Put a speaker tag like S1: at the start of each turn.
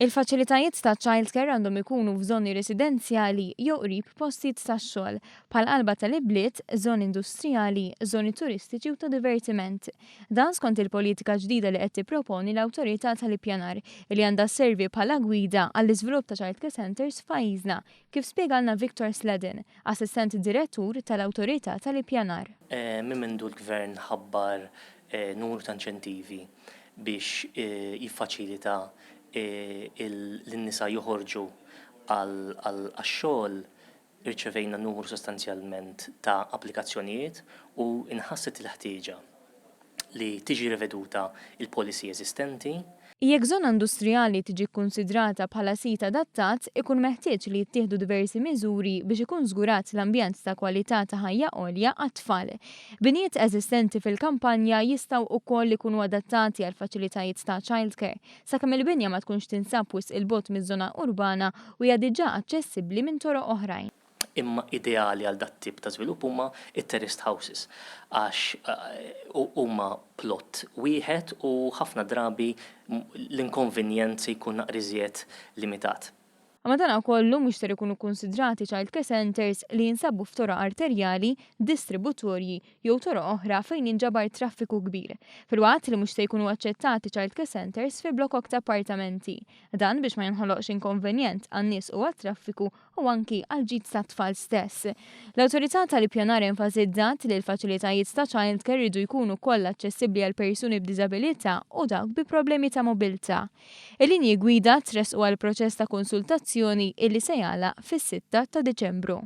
S1: Il-faċilitajiet ta' childcare għandhom ikunu f'żoni residenzjali jew qrib postijiet tax-xogħol bħal qalba tal-ibliet, żoni industrijali, żoni turistiċi u ta' divertiment. Dan skont il-politika ġdida li qed tipproponi l-Awtorità tal-Ippjanar li għandha sservi bħala gwida għall-iżvilupp ta' childcare centers f'pajjiżna, kif spjegalna Victor Sledden, assistent direttur tal-Awtorità tal-Ippjanar.
S2: Minn mindu l-Gvern ħabbar numru ta' inċentivi biex jiffaċilita l-nisa joħorġu għal-xogħol, irċevejna numru sostanzjalment ta' applikazzjonijiet u inħasset il-ħtieġa li tiġi riveduta il-policy eżistenti.
S1: Jekk żona industrijali tiġi kkunsidrata bħala sit adattat, ikun meħtieġ li jittieħdu diversi miżuri biex ikun żgurat l-ambjent ta' kwalità ta' ħajja għolja għat-tfal. Binijiet eżistenti fil-kampanja jistgħu wkoll ikunu adattati għal faċilitajiet ta' childcare, sakemm il-binja ma tkunx tinsab wisq il-bogħod miż-żona urbana u hija diġà aċċessibbli minn toroq oħrajn.
S2: Imma ideali għal dat tip ta' żvilupp huma it-terraced houses għax huma plot wieħed u ħafna drabi l-inkonvenjenzi jkun naqriżiet limitat.
S1: Ma dan kollu mhux ser ikunu konsidrati childcare centers li jinsabu f'toroq arterjali, distributorji jew toroq oħra fejn jinġabar traffiku kbir. Filwaqt li mhux se jkunu aċċettati childcare centers fi blokok ta' appartamenti. Dan biex ma jinħoloqx inkonvenjent għan-nies u għat-traffiku u anki għal ġid ta' tfal stess. L-Awtorità tal-Ippjanar enfasizzat li l-faċilitajiet ta' childcare jridu jkunu kollha aċċessibbli għal persuni b'diżabilità u dawk bi problemi ta' mobilità. Il-linji gwida tresqu għal proċess ta' konsultazzjoni illi se jagħlaq fis-6 ta' Diċembru.